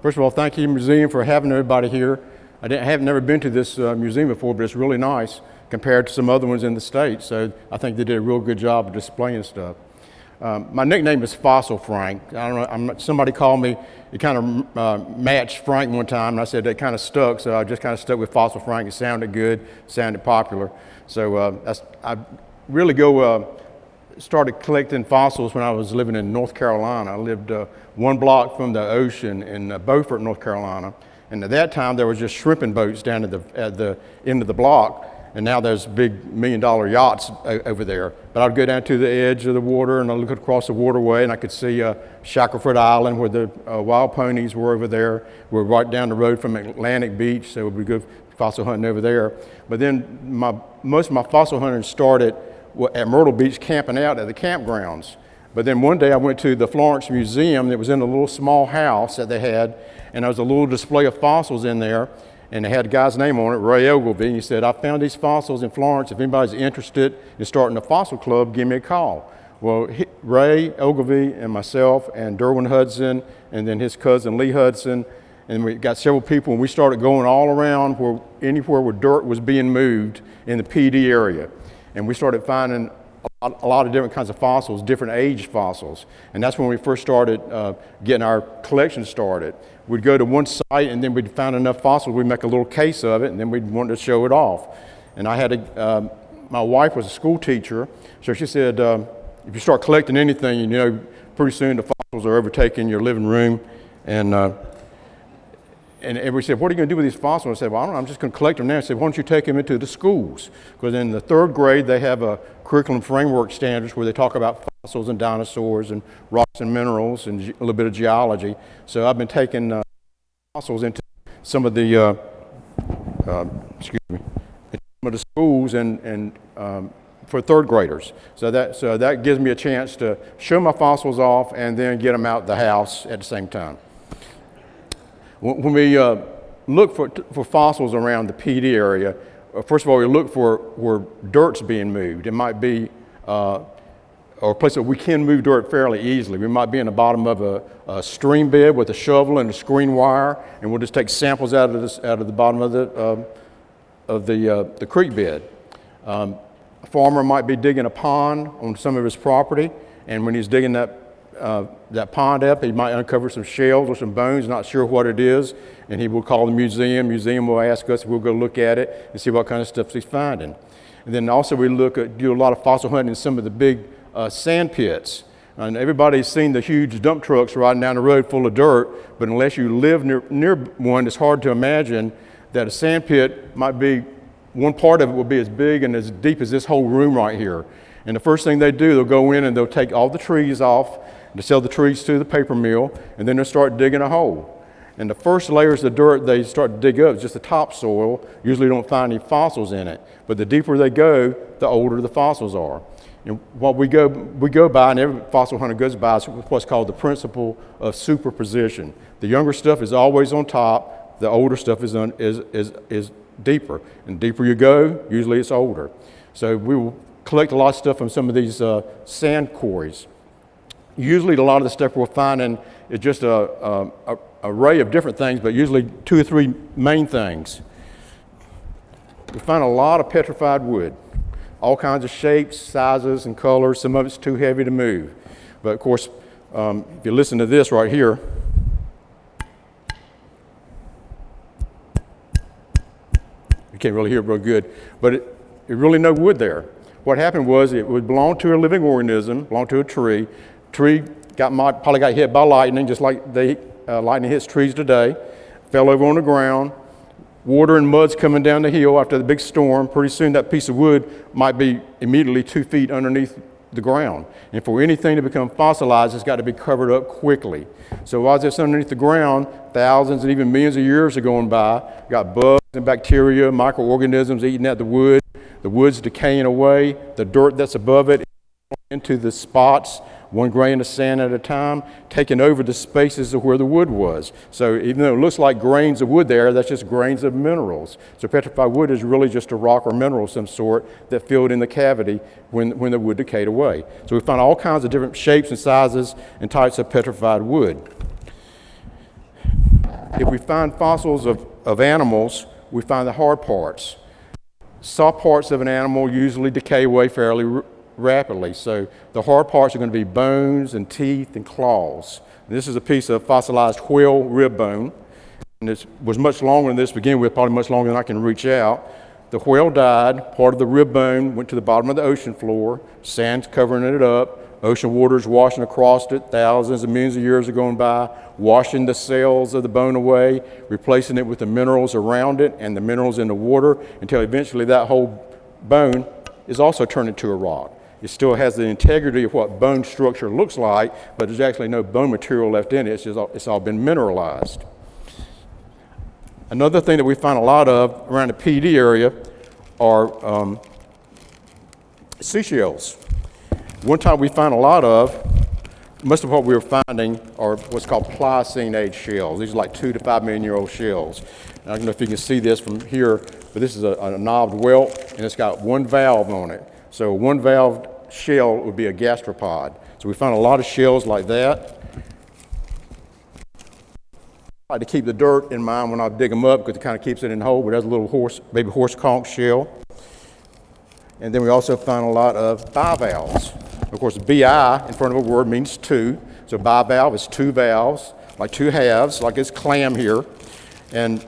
First of all, thank you, museum, for having everybody here. I have never been to this museum before, but it's really nice compared to some other ones in the state. So I think they did a real good job of displaying stuff. My nickname is Fossil Frank. I don't know. Somebody called me. It kind of matched Frank one time, and I said that kind of stuck. So I just kind of stuck with Fossil Frank. It sounded good, sounded popular. So I really started collecting fossils when I was living in North Carolina. I lived one block from the ocean in Beaufort, North Carolina. And at that time, there was just shrimping boats down at the end of the block. And now there's big $1 million yachts over there. But I'd go down to the edge of the water and I'd look across the waterway and I could see Shackelford Island where the wild ponies were over there. We're right down the road from Atlantic Beach, so we'd go fossil hunting over there. But then most of my fossil hunting started at Myrtle Beach, camping out at the campgrounds. But then one day I went to the Florence Museum that was in a little small house that they had, and there was a little display of fossils in there, and they had a guy's name on it, Ray Ogilvy, and he said, I found these fossils in Florence. If anybody's interested in starting a fossil club, give me a call. Well, Ray Ogilvy and myself and Derwin Hudson, and then his cousin Lee Hudson, and we got several people, and we started going all around anywhere where dirt was being moved in the Pee Dee area. And we started finding a lot of different kinds of fossils, different age fossils. And that's when we first started getting our collection started. We'd go to one site and then we'd find enough fossils, we'd make a little case of it, and then we'd want to show it off. And I had my wife was a school teacher, so she said, if you start collecting anything, you know, pretty soon the fossils are overtaking your living room. And everybody said, what are you going to do with these fossils? I said, well, I don't know, I'm just going to collect them now. I said, why don't you take them into the schools? Because in the third grade, they have a curriculum framework standards where they talk about fossils and dinosaurs and rocks and minerals and a little bit of geology. So I've been taking fossils into some of the, schools and for third graders. So that gives me a chance to show my fossils off and then get them out the house at the same time. When we look for fossils around the Pee Dee area, first of all, we look for where dirt's being moved. It might be or a place that we can move dirt fairly easily. We might be in the bottom of a stream bed with a shovel and a screen wire, and we'll just take samples out of the bottom of the creek bed. A farmer might be digging a pond on some of his property, and when he's digging that pond up, he might uncover some shells or some bones, not sure what it is, and he will call the museum. Museum will ask us, we'll go look at it and see what kind of stuff he's finding. And then also we do a lot of fossil hunting in some of the big sand pits. And everybody's seen the huge dump trucks riding down the road full of dirt, but unless you live near one, it's hard to imagine that a sand pit might be, one part of it will be as big and as deep as this whole room right here. And the first thing they do, they'll go in and they'll take all the trees off, to sell the trees to the paper mill, and then they'll start digging a hole. And the first layers of dirt they start to dig up is just the topsoil. Usually don't find any fossils in it. But the deeper they go, the older the fossils are. And what we go by, and every fossil hunter goes by, is what's called the principle of superposition. The younger stuff is always on top. The older stuff is deeper. And the deeper you go, usually it's older. So we will collect a lot of stuff from some of these sand quarries. Usually a lot of the stuff we're finding is just an array of different things, but usually 2 or 3 main things. We find a lot of petrified wood, all kinds of shapes, sizes, and colors. Some of it's too heavy to move. But of course, if you listen to this right here, you can't really hear it real good, but it really no wood there. What happened was it would belong to a living organism, belong to a tree. Tree probably got hit by lightning, just like lightning hits trees today. Fell over on the ground. Water and mud's coming down the hill after the big storm. Pretty soon that piece of wood might be immediately 2 feet underneath the ground. And for anything to become fossilized, it's got to be covered up quickly. So while it's underneath the ground, thousands and even millions of years are going by. Got bugs and bacteria, microorganisms eating at the wood. The wood's decaying away. The dirt that's above it into the spots, 1 grain of sand at a time, taking over the spaces of where the wood was. So even though it looks like grains of wood there, that's just grains of minerals. So petrified wood is really just a rock or mineral of some sort that filled in the cavity when the wood decayed away. So we found all kinds of different shapes and sizes and types of petrified wood. if we find fossils of animals, we find the hard parts. Soft parts of an animal usually decay away fairly rapidly. So the hard parts are going to be bones and teeth and claws. And this is a piece of fossilized whale rib bone. And it was much longer than this to begin with, probably much longer than I can reach out. The whale died, part of the rib bone went to the bottom of the ocean floor, sand's covering it up, ocean water's washing across it, thousands of millions of years are going by, washing the cells of the bone away, replacing it with the minerals around it and the minerals in the water, until eventually that whole bone is also turned into a rock. It still has the integrity of what bone structure looks like, but there's actually no bone material left in it. It's all been mineralized. Another thing that we find a lot of around the Pee Dee area are seashells. One type we find a lot of, most of what we were finding are what's called Pliocene age shells. These are like 2 to 5 million year old shells. And I don't know if you can see this from here, but this is a knobbed welt, and it's got one valve on it. So one valved shell would be a gastropod. So we find a lot of shells like that. I like to keep the dirt in mind when I dig them up because it kind of keeps it in the hole, but there's a little baby horse conch shell. And then we also find a lot of bivalves. Of course, BI in front of a word means two. So bivalve is two valves, like two halves, like this clam here. And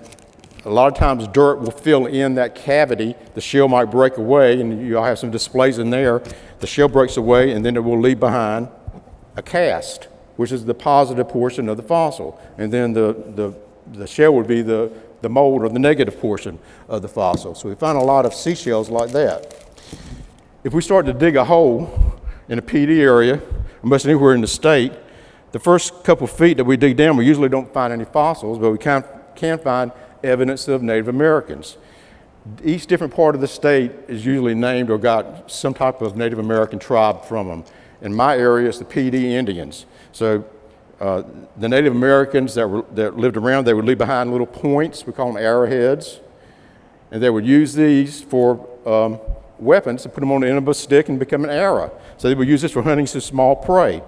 a lot of times dirt will fill in that cavity. The shell might break away, and you'll have some displays in there. The shell breaks away, and then it will leave behind a cast, which is the positive portion of the fossil. And then the shell would be the mold or the negative portion of the fossil. So we find a lot of seashells like that. If we start to dig a hole in a Pee Dee area, or most anywhere in the state, the first couple feet that we dig down, we usually don't find any fossils, but we can find evidence of Native Americans. Each different part of the state is usually named or got some type of Native American tribe from them. In my area, it's the Pee Dee Indians. So the Native Americans that lived around, they would leave behind little points, we call them arrowheads, and they would use these for weapons to put them on the end of a stick and become an arrow. So they would use this for hunting some small prey.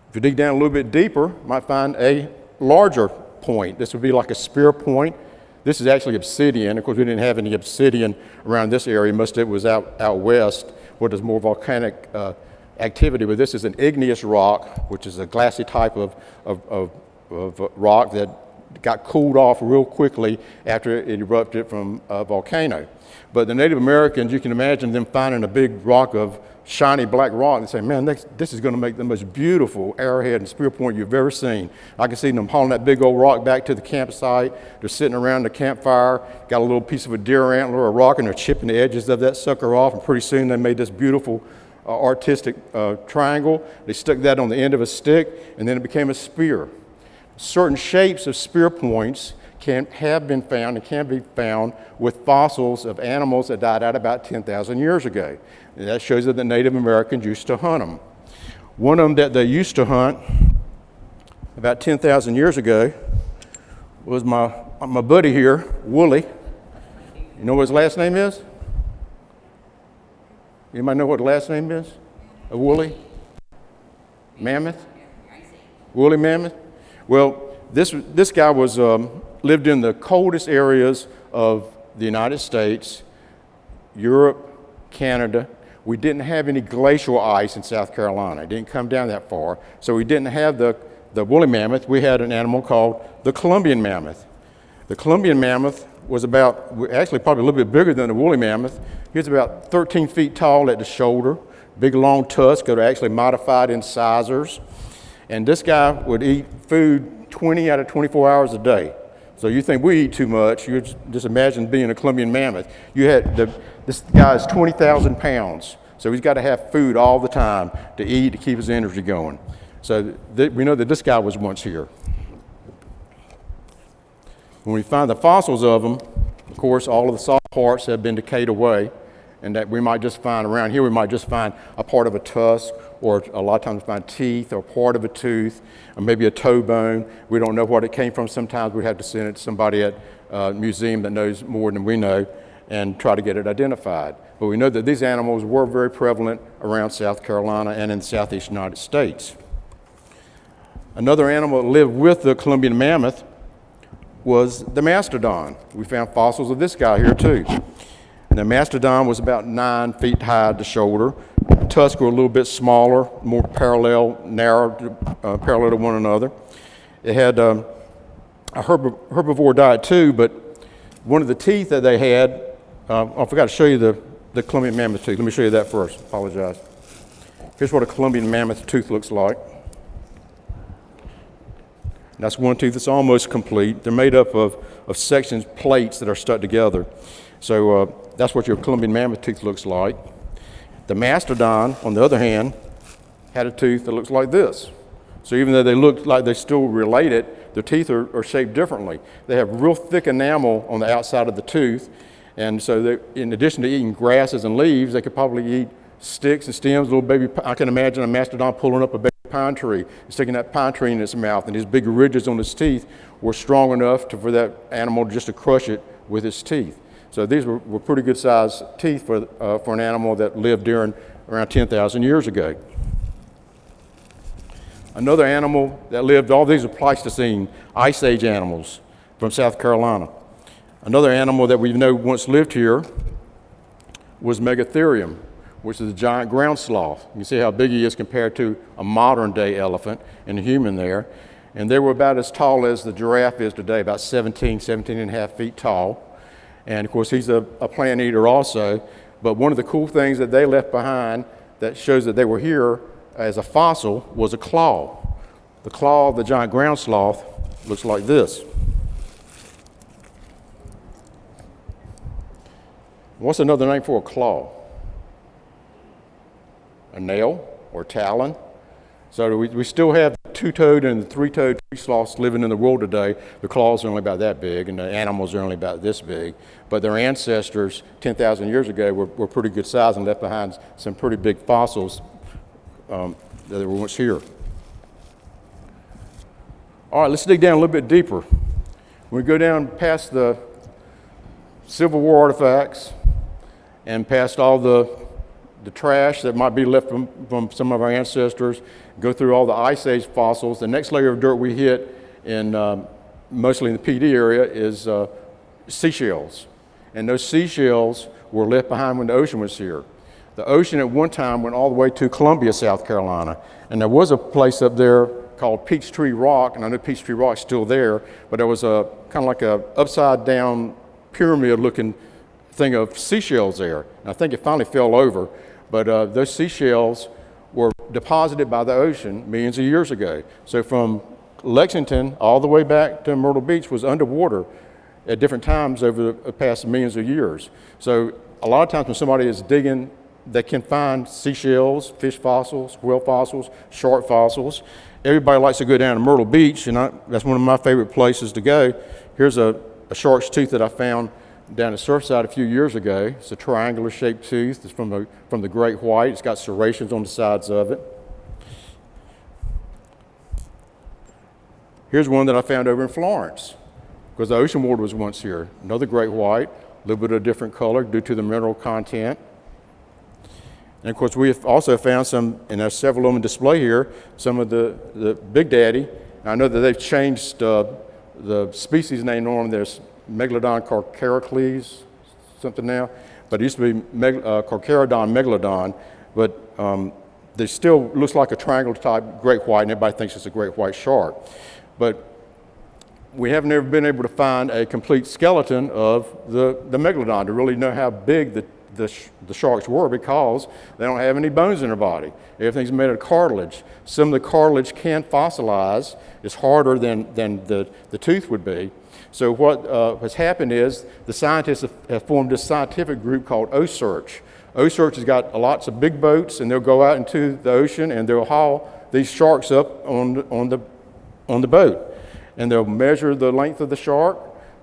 If you dig down a little bit deeper, you might find a larger point. This would be like a spear point. This is actually obsidian. Of course, we didn't have any obsidian around this area. Most of it was out west, where there's more volcanic activity. But this is an igneous rock, which is a glassy type of rock that got cooled off real quickly after it erupted from a volcano. But the Native Americans, you can imagine them finding a big rock of shiny black rock and say, man, this is going to make the most beautiful arrowhead and spear point you've ever seen. I can see them hauling that big old rock back to the campsite. They're sitting around the campfire, got a little piece of a deer antler or a rock, and they're chipping the edges of that sucker off, and pretty soon they made this beautiful artistic triangle. They stuck that on the end of a stick, and then it became a spear. Certain shapes of spear points have been found and can be found with fossils of animals that died out about 10,000 years ago. And that shows that the Native Americans used to hunt them. One of them that they used to hunt about 10,000 years ago was my buddy here, Wooly. You know what his last name is? Anybody know what the last name is of Wooly? Mammoth? Woolly Mammoth? Well, this guy was lived in the coldest areas of the United States, Europe, Canada. We didn't have any glacial ice in South Carolina. It didn't come down that far. So we didn't have the woolly mammoth. We had an animal called the Columbian mammoth. The Columbian mammoth was actually probably a little bit bigger than the woolly mammoth. He was about 13 feet tall at the shoulder, big long tusks that are actually modified incisors. And this guy would eat food 20 out of 24 hours a day. So you think we eat too much, you just imagine being a Columbian mammoth. This guy is 20,000 pounds, so he's got to have food all the time to eat to keep his energy going. So we know that this guy was once here. When we find the fossils of them, of course, all of the soft parts have been decayed away, and that we might just find around here, we might just find a part of a tusk, or a lot of times we find teeth or part of a tooth, or maybe a toe bone. We don't know what it came from. Sometimes we have to send it to somebody at a museum that knows more than we know and try to get it identified. But we know that these animals were very prevalent around South Carolina and in the southeast United States. Another animal that lived with the Columbian mammoth was the mastodon. We found fossils of this guy here too. And the mastodon was about 9 feet high at the shoulder. Tusks were a little bit smaller, more parallel, parallel to one another. It had a herbivore diet too, but one of the teeth that they had, I forgot to show you the Columbian mammoth tooth. Let me show you that first. Apologize. Here's what a Columbian mammoth tooth looks like. That's one tooth that's almost complete. They're made up of sections, plates that are stuck together. So that's what your Columbian mammoth tooth looks like. The mastodon, on the other hand, had a tooth that looks like this. So even though they look like they're still related, their teeth are shaped differently. They have real thick enamel on the outside of the tooth, and so in addition to eating grasses and leaves, they could probably eat sticks and stems. Little baby, I can imagine a mastodon pulling up a baby pine tree, sticking that pine tree in its mouth, and his big ridges on his teeth were strong enough for that animal just to crush it with its teeth. So these were pretty good sized teeth for an animal that lived during around 10,000 years ago. Another animal that lived, all these are Pleistocene, Ice Age animals from South Carolina. Another animal that we know once lived here was Megatherium, which is a giant ground sloth. You can see how big he is compared to a modern day elephant and a human there. And they were about as tall as the giraffe is today, about 17 and a half feet tall. And of course, he's a plant eater also. But one of the cool things that they left behind that shows that they were here as a fossil was a claw. The claw of the giant ground sloth looks like this. What's another name for a claw? A nail or talon. So we still have the two-toed and the three-toed tree sloths living in the world today. The claws are only about that big, and the animals are only about this big. But their ancestors 10,000 years ago were pretty good size and left behind some pretty big fossils that were once here. All right, let's dig down a little bit deeper. When we go down past the Civil War artifacts and past all the trash that might be left from some of our ancestors, go through all the Ice Age fossils. The next layer of dirt we hit in mostly in the Pee Dee area is seashells. And those seashells were left behind when the ocean was here. The ocean at one time went all the way to Columbia, South Carolina. And there was a place up there called Peachtree Rock, and I know Peachtree Rock's still there, but there was a kind of like a upside down pyramid looking thing of seashells there. And I think it finally fell over. But those seashells were deposited by the ocean millions of years ago. So from Lexington all the way back to Myrtle Beach was underwater at different times over the past millions of years. So a lot of times when somebody is digging, they can find seashells, fish fossils, whale fossils, shark fossils. Everybody likes to go down to Myrtle Beach, and that's one of my favorite places to go. Here's a shark's tooth that I found down at Surfside a few years ago. It's a triangular shaped tooth. It's from the great white. It's got serrations on the sides of it. Here's one that I found over in Florence, because the ocean ward was once here. Another great white, a little bit of a different color due to the mineral content. And of course, we have also found some, and there's several of them on display here, some of the Big Daddy. I know that they've changed the species name on them. There's Megalodon carcarocles, something now, but it used to be Carcharodon megalodon, but they still looks like a triangle type great white, and everybody thinks it's a great white shark. But we have never been able to find a complete skeleton of the megalodon to really know how big the sharks were, because they don't have any bones in their body. Everything's made of cartilage. Some of the cartilage can fossilize. It's harder than the tooth would be. So what has happened is the scientists have formed this scientific group called OSearch. OSearch has got lots of big boats, and they'll go out into the ocean and they'll haul these sharks up on the boat, and they'll measure the length of the shark.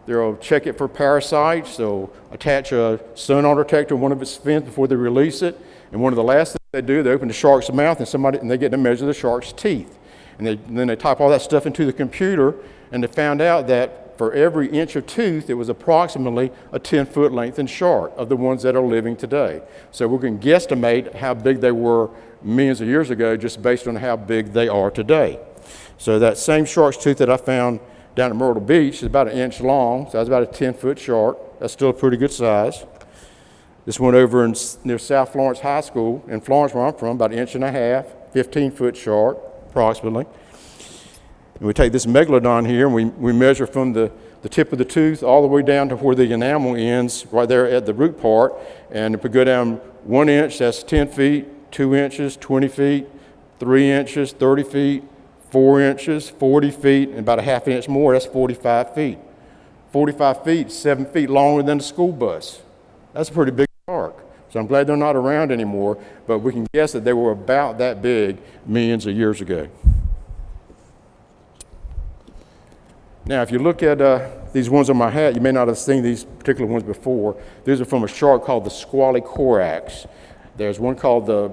They'll check it for parasites. They'll attach a sonar detector to one of its fins before they release it. And one of the last things they do, they open the shark's mouth and they get to measure the shark's teeth. And then they type all that stuff into the computer, and they found out that for every inch of tooth, it was approximately a 10-foot lengthened shark of the ones that are living today. So we can guesstimate how big they were millions of years ago just based on how big they are today. So that same shark's tooth that I found down at Myrtle Beach is about 1 inch long, so that's about a 10-foot shark. That's still a pretty good size. This one over near South Florence High School in Florence, where I'm from, about 1.5 inches, 15-foot shark, approximately. And we take this megalodon here, and we measure from the tip of the tooth all the way down to where the enamel ends, right there at the root part. And if we go down 1 inch, that's 10 feet, 2 inches, 20 feet, 3 inches, 30 feet, 4 inches, 40 feet, and about a half inch more, that's 45 feet. 45 feet, 7 feet longer than a school bus. That's a pretty big shark. So I'm glad they're not around anymore, but we can guess that they were about that big millions of years ago. Now, if you look at these ones on my hat, you may not have seen these particular ones before. These are from a shark called the squally corax. There's one called the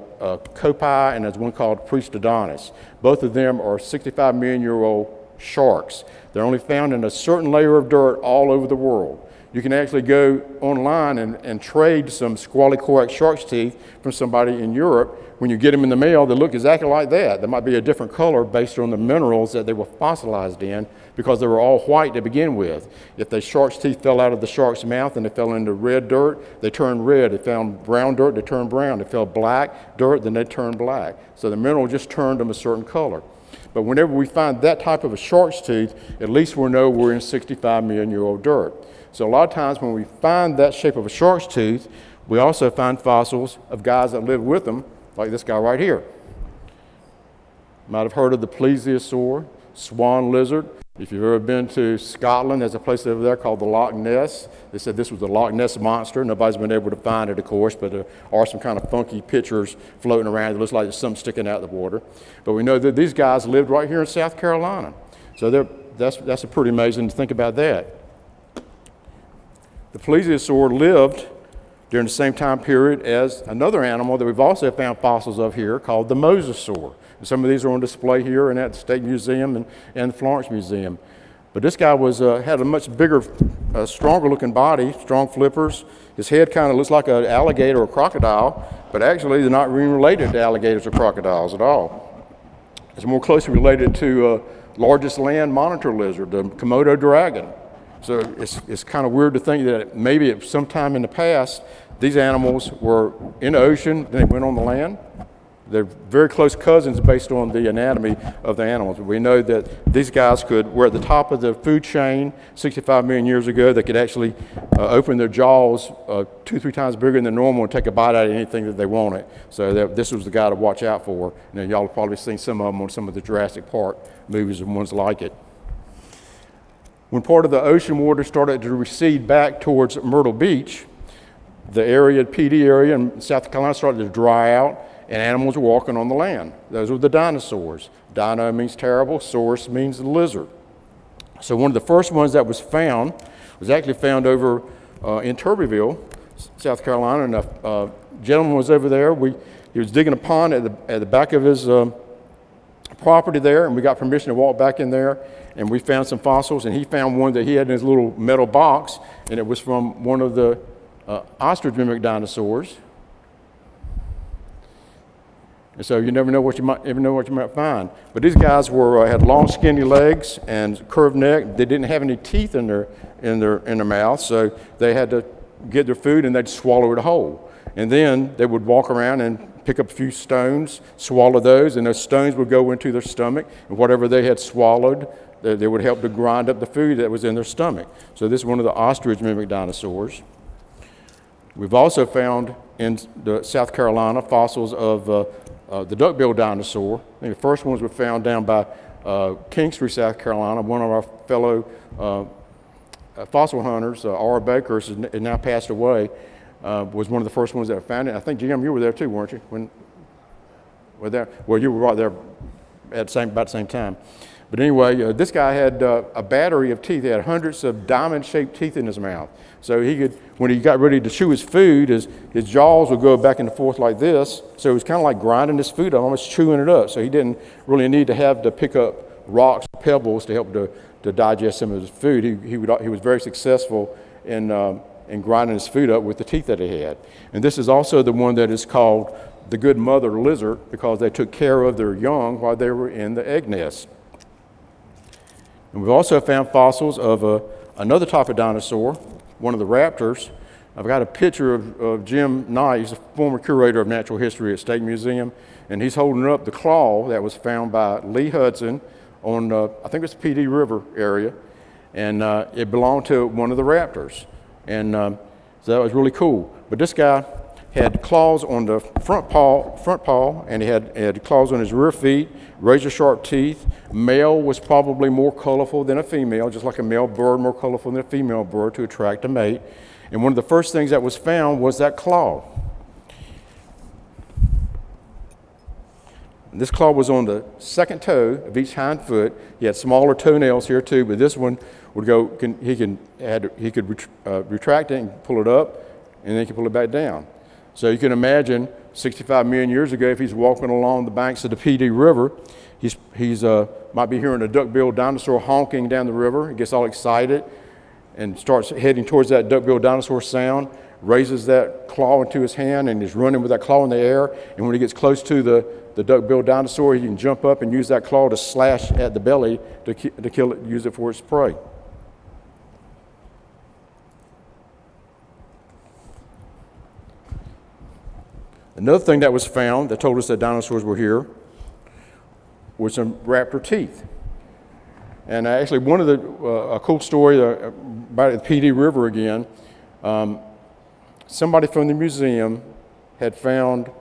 Copi, and there's one called Priestodonus. Both of them are 65 million year old sharks. They're only found in a certain layer of dirt all over the world. You can actually go online and trade some squally corax shark's teeth from somebody in Europe. When you get them in the mail, they look exactly like that. They might be a different color based on the minerals that they were fossilized in, because they were all white to begin with. If the shark's teeth fell out of the shark's mouth and they fell into red dirt, they turned red. They found brown dirt, they turned brown. They fell black dirt, then they turned black. So the mineral just turned them a certain color. But whenever we find that type of a shark's tooth, at least we know we're in 65 million year old dirt. So a lot of times when we find that shape of a shark's tooth, we also find fossils of guys that lived with them, like this guy right here. You might have heard of the plesiosaur, swan lizard. If you've ever been to Scotland, there's a place over there called the Loch Ness. They said this was the Loch Ness monster. Nobody's been able to find it, of course, but there are some kind of funky pictures floating around. It looks like there's something sticking out of the water. But we know that these guys lived right here in South Carolina. So that's pretty amazing to think about that. The plesiosaur lived during the same time period as another animal that we've also found fossils of here called the mosasaur. And some of these are on display here and at the State Museum and the Florence Museum. But this guy had a much bigger, stronger looking body, strong flippers. His head kind of looks like an alligator or crocodile, but actually they're not even related to alligators or crocodiles at all. It's more closely related to largest land monitor lizard, the Komodo dragon. So it's kind of weird to think that maybe at some time in the past, these animals were in the ocean, then they went on the land. They're very close cousins based on the anatomy of the animals. We know that these guys were at the top of the food chain 65 million years ago. They could actually open their jaws 2-3 times bigger than normal and take a bite out of anything that they wanted. So this was the guy to watch out for. And y'all have probably seen some of them on some of the Jurassic Park movies and ones like it. When part of the ocean water started to recede back towards Myrtle Beach, the area, Pee Dee area in South Carolina started to dry out, and animals were walking on the land. Those were the dinosaurs. Dino means terrible, saurus means lizard. So one of the first ones that was found was actually found over in Turbeville, South Carolina, and a gentleman was over there. He was digging a pond at the back of his property there, and we got permission to walk back in there, and we found some fossils, and he found one that he had in his little metal box, and it was from one of the ostrich mimic dinosaurs. And so you never know what you might find. But these guys had long, skinny legs and curved neck. They didn't have any teeth in their mouth, so they had to get their food and they'd swallow it whole. And then they would walk around and pick up a few stones, swallow those, and those stones would go into their stomach, and whatever they had swallowed, they would help to grind up the food that was in their stomach. So this is one of the ostrich mimic dinosaurs. We've also found in South Carolina fossils of the duck-billed dinosaur. I think the first ones were found down by Kingstree, South Carolina. One of our fellow fossil hunters, R. Baker, is now passed away, was one of the first ones that found it. I think, Jim, you were there too, weren't you? Well, you were right there at about the same time. But anyway, this guy had a battery of teeth. He had hundreds of diamond-shaped teeth in his mouth. So when he got ready to chew his food, his jaws would go back and forth like this. So it was kind of like grinding his food up, almost chewing it up. So he didn't really need to have to pick up rocks, pebbles to help to digest some of his food. He was very successful in grinding his food up with the teeth that he had. And this is also the one that is called the good mother lizard, because they took care of their young while they were in the egg nest. And we've also found fossils of another type of dinosaur, one of the raptors. I've got a picture of Jim Knight. He's a former curator of natural history at State Museum, and he's holding up the claw that was found by Lee Hudson on, I think it's the Pee Dee River area, and it belonged to one of the raptors. And so that was really cool. But this guy had claws on the front paw, and he had claws on his rear feet, razor-sharp teeth. Male was probably more colorful than a female, just like a male bird more colorful than a female bird to attract a mate. And one of the first things that was found was that claw. And this claw was on the second toe of each hind foot. He had smaller toenails here too, but this one would go. He could retract it and pull it up, and then he could pull it back down. So you can imagine 65 million years ago, if he's walking along the banks of the Pee Dee River, he's might be hearing a duck-billed dinosaur honking down the river. He gets all excited and starts heading towards that duck-billed dinosaur sound, raises that claw into his hand, and is running with that claw in the air. And when he gets close to the duck-billed dinosaur, he can jump up and use that claw to slash at the belly to kill it, use it for its prey. Another thing that was found that told us that dinosaurs were here was some raptor teeth. And actually, one of a cool story about the Pee Dee River again, somebody from the museum had found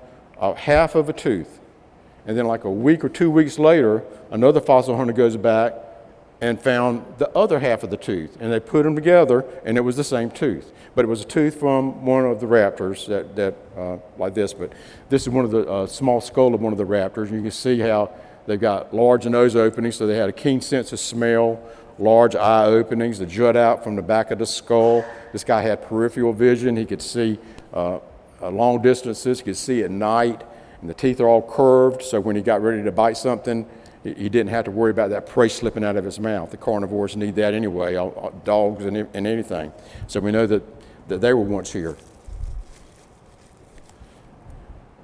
half of a tooth. And then like a week or 2 weeks later, another fossil hunter goes back and found the other half of the tooth. And they put them together, and it was the same tooth. But it was a tooth from one of the raptors like this. But this is one of the small skull of one of the raptors. And you can see how they've got large nose openings, so they had a keen sense of smell, large eye openings that jut out from the back of the skull. This guy had peripheral vision. He could see long distances. He could see at night. And the teeth are all curved, so when he got ready to bite something, he didn't have to worry about that prey slipping out of his mouth. The carnivores need that anyway, dogs and anything. So we know that they were once here.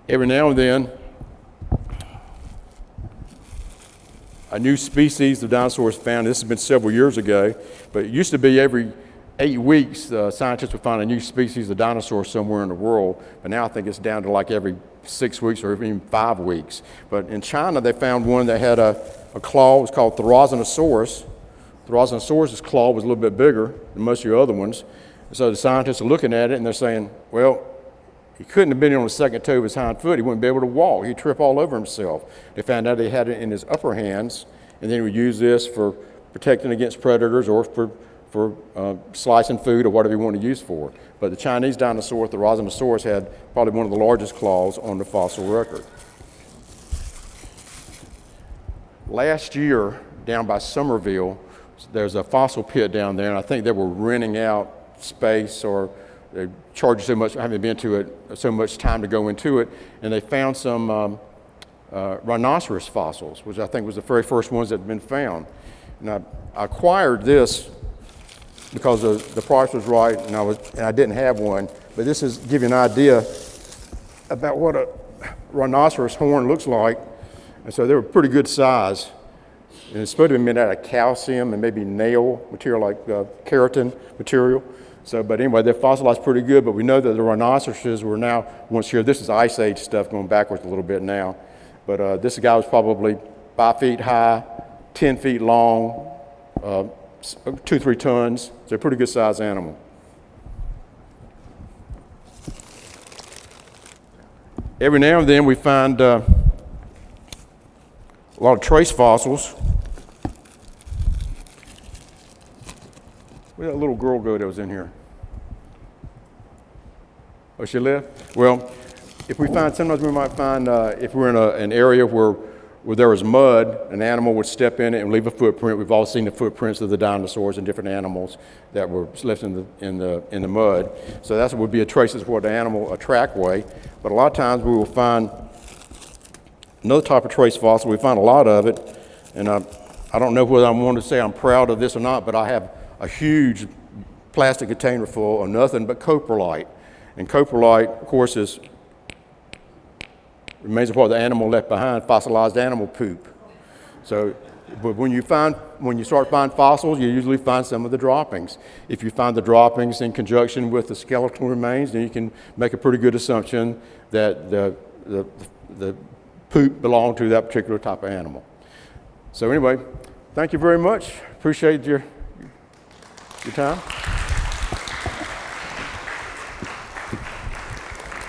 Every now and then, a new species of dinosaur is found. This has been several years ago, but it used to be every 8 weeks, scientists would find a new species of dinosaur somewhere in the world, but now I think it's down to like every 6 weeks or even 5 weeks. But in China, they found one that had a claw. It was called Therizinosaurus. Therizinosaurus' claw was a little bit bigger than most of your other ones. So the scientists are looking at it and they're saying, well, he couldn't have been on the second toe of his hind foot. He wouldn't be able to walk. He'd trip all over himself. They found out he had it in his upper hands, and then he would use this for protecting against predators or for slicing food or whatever you want to use for. But the Chinese dinosaur, the Therizinosaurus, had probably one of the largest claws on the fossil record. Last year, down by Somerville, there's a fossil pit down there, and I think they were renting out space, or they charged so much, I haven't been to it, so much time to go into it, and they found some rhinoceros fossils, which I think was the very first ones that had been found. And I acquired this because the price was right, and I didn't have one. But this is give you an idea about what a rhinoceros horn looks like. And so they were pretty good size. And it's supposed to be made out of calcium and maybe nail material, like keratin material. So, but anyway, they're fossilized pretty good. But we know that the rhinoceroses were now once here. This is Ice Age stuff, going backwards a little bit now. But this guy was probably 5 feet high, 10 feet long, 2-3 tons. It's a pretty good sized animal. Every now and then we find a lot of trace fossils. Where'd that little girl go that was in here? Oh, she left? Well, if we find, sometimes we might find, if we're in an area where there was mud, an animal would step in it and leave a footprint. We've all seen the footprints of the dinosaurs and different animals that were left in the mud. So that would be a trace of what the animal, a trackway. But a lot of times we will find another type of trace fossil. We find a lot of it, and I don't know whether I want to say I'm proud of this or not, but I have a huge plastic container full of nothing but coprolite. And coprolite, of course, remains of what the animal left behind, fossilized animal poop. So But when you start finding fossils, you usually find some of the droppings. If you find the droppings in conjunction with the skeletal remains, then you can make a pretty good assumption that the poop belonged to that particular type of animal. So anyway, thank you very much. Appreciate your time.